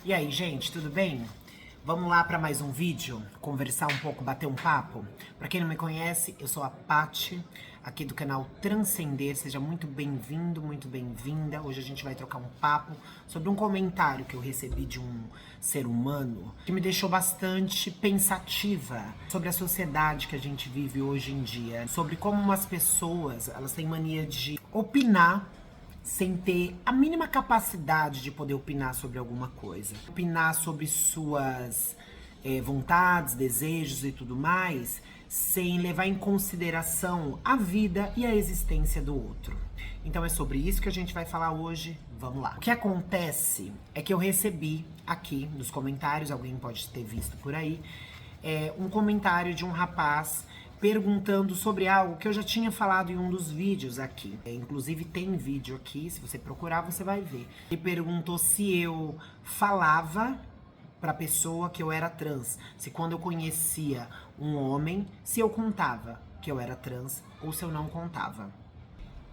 E aí, gente, tudo bem? Vamos lá para mais um vídeo, conversar um pouco, bater um papo? Para quem não me conhece, eu sou a Paty, aqui do canal Transcender. Seja muito bem-vindo, muito bem-vinda. Hoje a gente vai trocar um papo sobre um comentário que eu recebi de um ser humano que me deixou bastante pensativa sobre a sociedade que a gente vive hoje em dia, sobre como umas pessoas, elas têm mania de opinar sem ter a mínima capacidade de poder opinar sobre alguma coisa. Opinar sobre suas vontades, desejos e tudo mais, sem levar em consideração a vida e a existência do outro. Então é sobre isso que a gente vai falar hoje. Vamos lá. O que acontece é que eu recebi aqui nos comentários, alguém pode ter visto por aí, um comentário de um rapaz perguntando sobre algo que eu já tinha falado em um dos vídeos aqui. Inclusive tem vídeo aqui, se você procurar você vai ver. Ele perguntou se eu falava pra pessoa que eu era trans, se quando eu conhecia um homem, se eu contava que eu era trans ou se eu não contava.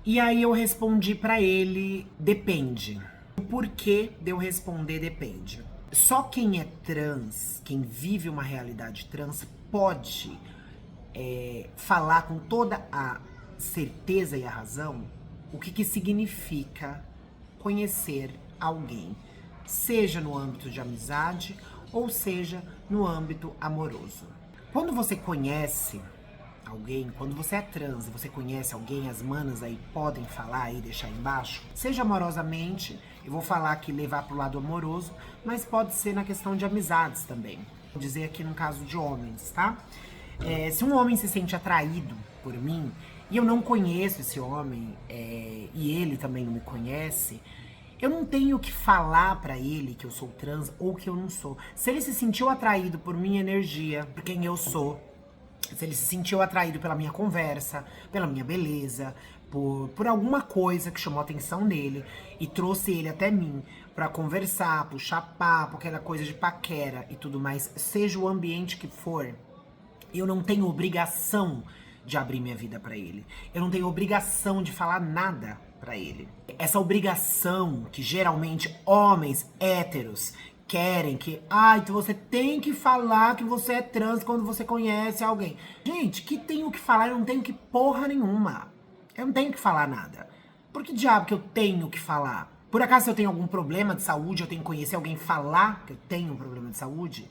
E aí eu respondi pra ele, depende. O porquê de eu responder depende. Só quem é trans, quem vive uma realidade trans, pode falar com toda a certeza e a razão o que significa conhecer alguém, seja no âmbito de amizade ou seja no âmbito amoroso. Quando você conhece alguém, quando você é trans e você conhece alguém, as manas aí podem falar e deixar embaixo, seja amorosamente, eu vou falar aqui levar pro lado amoroso, mas pode ser na questão de amizades também. Vou dizer aqui no caso de homens, tá? Se um homem se sente atraído por mim, e eu não conheço esse homem, e ele também não me conhece, eu não tenho que falar pra ele que eu sou trans ou que eu não sou. Se ele se sentiu atraído por minha energia, por quem eu sou, se ele se sentiu atraído pela minha conversa, pela minha beleza, por alguma coisa que chamou a atenção dele e trouxe ele até mim pra conversar, puxar papo, aquela coisa de paquera e tudo mais, seja o ambiente que for, eu não tenho obrigação de abrir minha vida pra ele. Eu não tenho obrigação de falar nada pra ele. Essa obrigação que geralmente homens héteros querem que, então você tem que falar que você é trans quando você conhece alguém. Gente, que tenho que falar? Eu não tenho que porra nenhuma. Eu não tenho que falar nada. Por que diabo que eu tenho que falar? Por acaso se eu tenho algum problema de saúde, eu tenho que conhecer alguém falar que eu tenho um problema de saúde?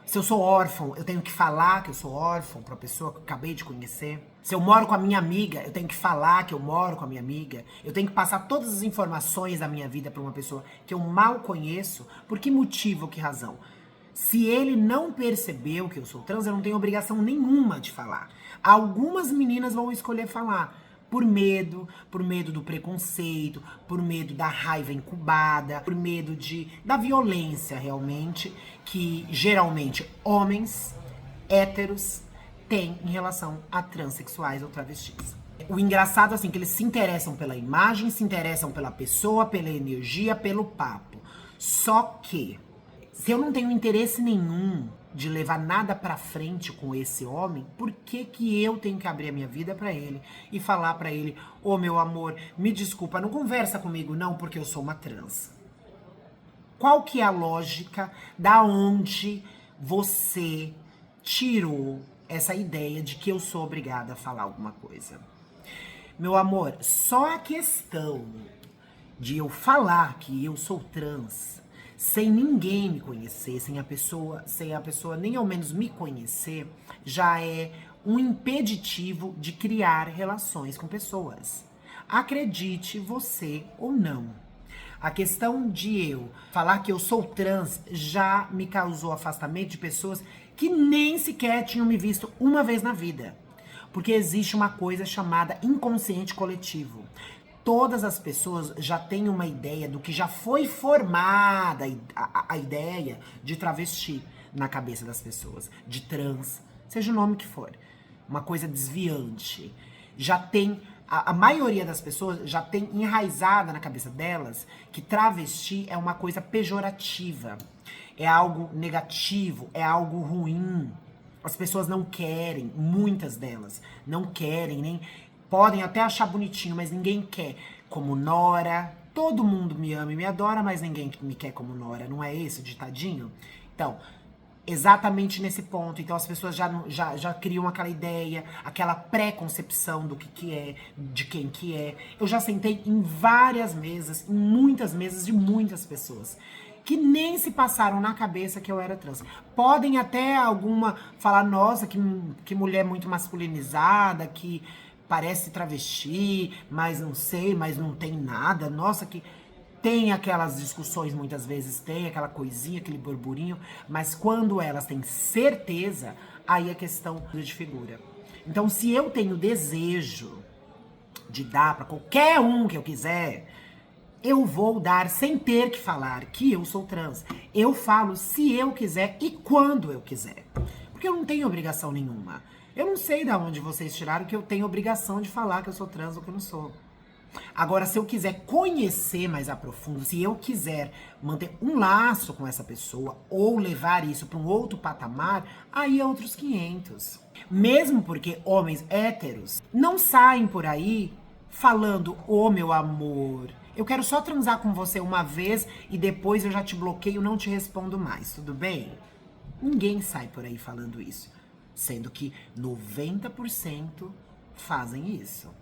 Se eu sou órfão, eu tenho que falar que eu sou órfão pra pessoa que eu acabei de conhecer. Se eu moro com a minha amiga, eu tenho que falar que eu moro com a minha amiga. Eu tenho que passar todas as informações da minha vida pra uma pessoa que eu mal conheço. Por que motivo, que razão? Se ele não percebeu que eu sou trans, eu não tenho obrigação nenhuma de falar. Algumas meninas vão escolher falar por medo do preconceito, por medo da raiva incubada, por medo da violência realmente, que geralmente homens héteros têm em relação a transexuais ou travestis. O engraçado assim, que eles se interessam pela imagem, se interessam pela pessoa, pela energia, pelo papo. Só que, se eu não tenho interesse nenhum de levar nada pra frente com esse homem, por que eu tenho que abrir a minha vida pra ele e falar pra ele, meu amor, me desculpa, não conversa comigo não porque eu sou uma trans? Qual que é a lógica da onde você tirou essa ideia de que eu sou obrigada a falar alguma coisa? Meu amor, só a questão de eu falar que eu sou trans sem ninguém me conhecer, sem a pessoa nem ao menos me conhecer, já é um impeditivo de criar relações com pessoas. Acredite você ou não. A questão de eu falar que eu sou trans já me causou afastamento de pessoas que nem sequer tinham me visto uma vez na vida. Porque existe uma coisa chamada inconsciente coletivo. Todas as pessoas já têm uma ideia do que já foi formada, a ideia de travesti na cabeça das pessoas, de trans, seja o nome que for. Uma coisa desviante. Já tem, a maioria das pessoas já tem enraizada na cabeça delas que travesti é uma coisa pejorativa, é algo negativo, é algo ruim. As pessoas não querem, muitas delas não querem, nem podem até achar bonitinho, mas ninguém quer. Como nora, Todo mundo me ama e me adora, mas ninguém me quer como nora. Não é esse o ditadinho? Então, exatamente nesse ponto. Então as pessoas já criam aquela ideia, aquela pré-concepção do que é, de quem que é. Eu já sentei em várias mesas, em muitas mesas de muitas pessoas que nem se passaram na cabeça que eu era trans. Podem até alguma falar, nossa, que mulher muito masculinizada, que parece travesti, mas não sei, mas não tem nada. Nossa, que tem aquelas discussões, muitas vezes tem aquela coisinha, aquele burburinho, mas quando elas têm certeza, aí a questão de figura. Então, se eu tenho desejo de dar para qualquer um que eu quiser, eu vou dar sem ter que falar que eu sou trans. Eu falo se eu quiser e quando eu quiser. Porque eu não tenho obrigação nenhuma. Eu não sei de onde vocês tiraram que eu tenho obrigação de falar que eu sou trans ou que eu não sou. Agora, se eu quiser conhecer mais a profundo, se eu quiser manter um laço com essa pessoa ou levar isso para um outro patamar, aí é outros 500. Mesmo porque homens héteros não saem por aí falando, ô meu amor, eu quero só transar com você uma vez e depois eu já te bloqueio, não te respondo mais, tudo bem? Ninguém sai por aí falando isso. Sendo que 90% fazem isso.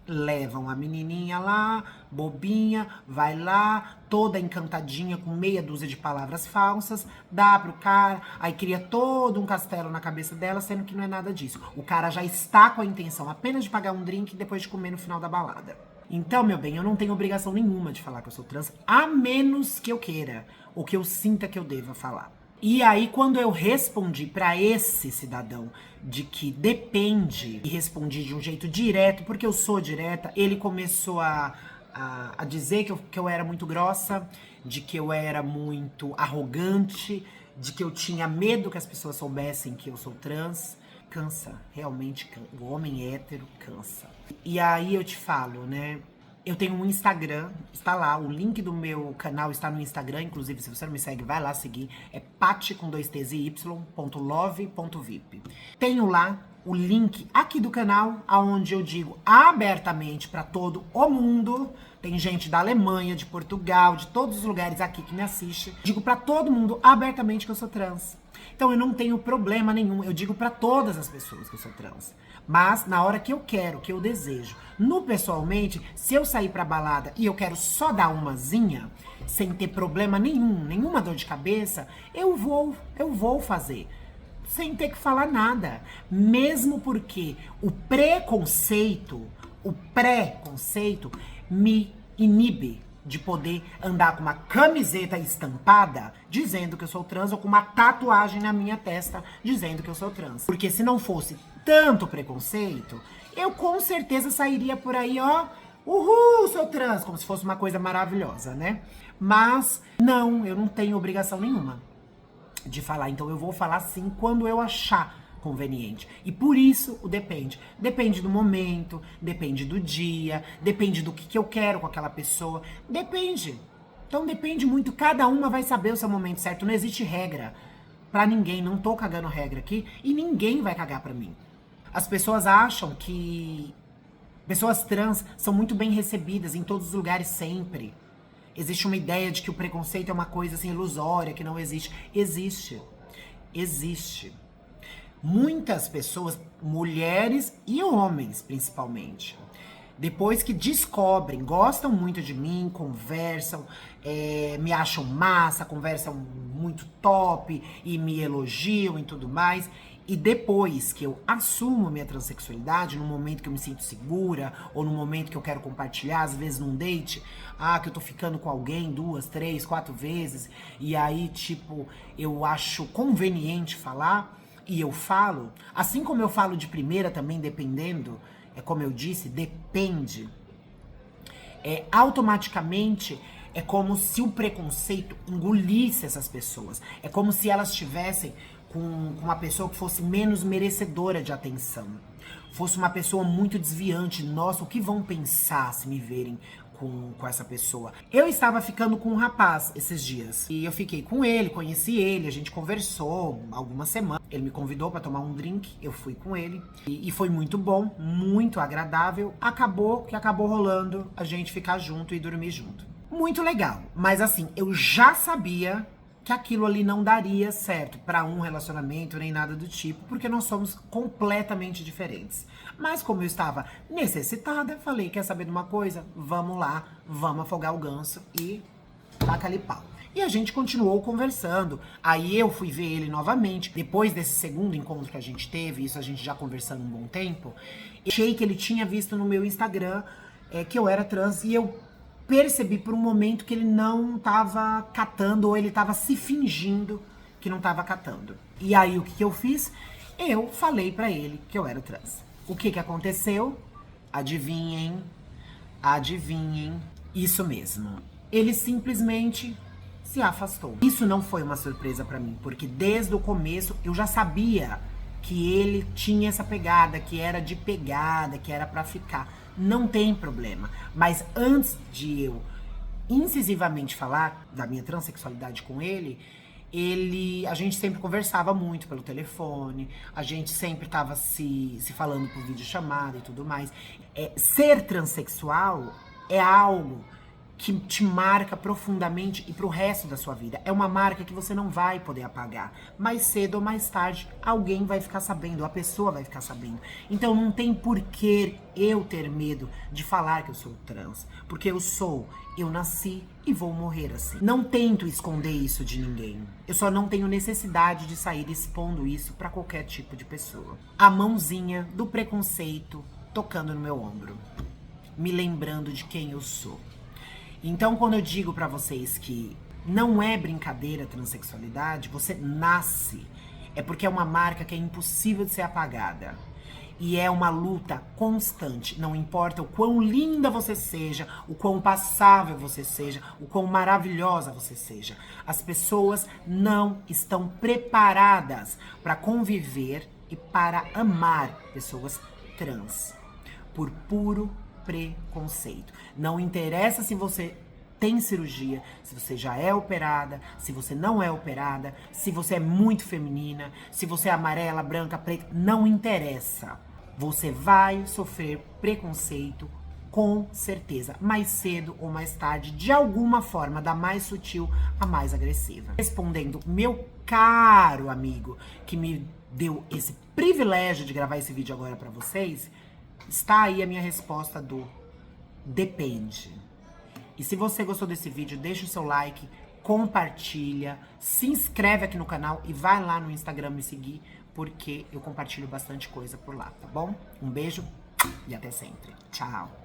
Levam a menininha lá, bobinha, vai lá, toda encantadinha, com meia dúzia de palavras falsas, dá pro cara, aí cria todo um castelo na cabeça dela, sendo que não é nada disso. O cara já está com a intenção apenas de pagar um drink e depois de comer no final da balada. Então, meu bem, eu não tenho obrigação nenhuma de falar que eu sou trans, a menos que eu queira, ou que eu sinta que eu deva falar. E aí, quando eu respondi para esse cidadão de que depende, e respondi de um jeito direto, porque eu sou direta, ele começou a dizer que eu era muito grossa, de que eu era muito arrogante, de que eu tinha medo que as pessoas soubessem que eu sou trans. Cansa, realmente cansa. O homem hétero cansa. E aí eu te falo, né? Eu tenho um Instagram, está lá, o link do meu canal está no Instagram, inclusive se você não me segue, vai lá seguir, é pati com 2 t's e y.love.vip. Tenho lá o link aqui do canal, onde eu digo abertamente para todo o mundo, tem gente da Alemanha, de Portugal, de todos os lugares aqui que me assiste, digo para todo mundo abertamente que eu sou trans. Então eu não tenho problema nenhum, eu digo para todas as pessoas que eu sou trans. Mas na hora que eu quero, que eu desejo. No pessoalmente, se eu sair pra balada e eu quero só dar umazinha, sem ter problema nenhum, nenhuma dor de cabeça, eu vou fazer. Sem ter que falar nada. Mesmo porque o preconceito me inibe de poder andar com uma camiseta estampada dizendo que eu sou trans ou com uma tatuagem na minha testa dizendo que eu sou trans. Porque se não fosse tanto preconceito, eu com certeza sairia por aí, ó, uhul, sou trans, como se fosse uma coisa maravilhosa, né? Mas não, eu não tenho obrigação nenhuma de falar, então eu vou falar sim quando eu achar conveniente. E por isso o depende. Depende do momento, depende do dia, depende do que eu quero com aquela pessoa. Depende. Então depende muito, cada uma vai saber o seu momento certo. Não existe regra pra ninguém, não tô cagando regra aqui e ninguém vai cagar pra mim. As pessoas acham que pessoas trans são muito bem recebidas em todos os lugares sempre. Existe uma ideia de que o preconceito é uma coisa assim ilusória, que não existe. Existe. Existe. Muitas pessoas, mulheres e homens principalmente, depois que descobrem, gostam muito de mim, conversam, me acham massa, conversam muito top e me elogiam e tudo mais. E depois que eu assumo minha transexualidade, no momento que eu me sinto segura, ou no momento que eu quero compartilhar, às vezes num date, que eu tô ficando com alguém 2, 3, 4 vezes, e aí, tipo, eu acho conveniente falar, e eu falo, assim como eu falo de primeira também, dependendo, como eu disse, depende, automaticamente é como se o preconceito engolisse essas pessoas, é como se elas tivessem com uma pessoa que fosse menos merecedora de atenção, fosse uma pessoa muito desviante. Nossa, o que vão pensar se me verem com essa pessoa? Eu estava ficando com um rapaz esses dias, e eu fiquei com ele, conheci ele, a gente conversou algumas semanas, ele me convidou para tomar um drink, eu fui com ele, e foi muito bom, muito agradável. Acabou rolando a gente ficar junto e dormir junto. Muito legal. Mas assim, eu já sabia que aquilo ali não daria certo pra um relacionamento, nem nada do tipo, porque nós somos completamente diferentes. Mas como eu estava necessitada, falei, quer saber de uma coisa? Vamos lá, vamos afogar o ganso e taca ali pau. E a gente continuou conversando. Aí eu fui ver ele novamente. Depois desse segundo encontro que a gente teve, isso a gente já conversando um bom tempo, achei que ele tinha visto no meu Instagram que eu era trans e eu percebi por um momento que ele não tava catando ou ele tava se fingindo que não tava catando. E aí o que eu fiz? Eu falei pra ele que eu era trans. O que aconteceu? Adivinhem, adivinhem, isso mesmo. Ele simplesmente se afastou. Isso não foi uma surpresa pra mim, porque desde o começo eu já sabia que ele tinha essa pegada, que era de pegada, que era pra ficar. Não tem problema. Mas antes de eu incisivamente falar da minha transexualidade com ele, a gente sempre conversava muito pelo telefone, a gente sempre tava se falando por videochamada e tudo mais. Ser transexual é algo que te marca profundamente e pro resto da sua vida. É uma marca que você não vai poder apagar. Mais cedo ou mais tarde, alguém vai ficar sabendo, a pessoa vai ficar sabendo. Então não tem porquê eu ter medo de falar que eu sou trans. Porque eu nasci e vou morrer assim. Não tento esconder isso de ninguém. Eu só não tenho necessidade de sair expondo isso pra qualquer tipo de pessoa. A mãozinha do preconceito tocando no meu ombro, me lembrando de quem eu sou. Então, quando eu digo pra vocês que não é brincadeira a transexualidade, você nasce. É porque é uma marca que é impossível de ser apagada. E é uma luta constante. Não importa o quão linda você seja, o quão passável você seja, o quão maravilhosa você seja. As pessoas não estão preparadas para conviver e para amar pessoas trans. Por puro preconceito. Não interessa se você tem cirurgia, se você já é operada, se você não é operada, se você é muito feminina, se você é amarela, branca, preta, não interessa. Você vai sofrer preconceito com certeza, mais cedo ou mais tarde, de alguma forma, da mais sutil a mais agressiva. Respondendo, meu caro amigo, que me deu esse privilégio de gravar esse vídeo agora pra vocês, está aí a minha resposta do depende. E se você gostou desse vídeo, deixa o seu like, compartilha, se inscreve aqui no canal e vai lá no Instagram me seguir, porque eu compartilho bastante coisa por lá, tá bom? Um beijo e até sempre. Tchau!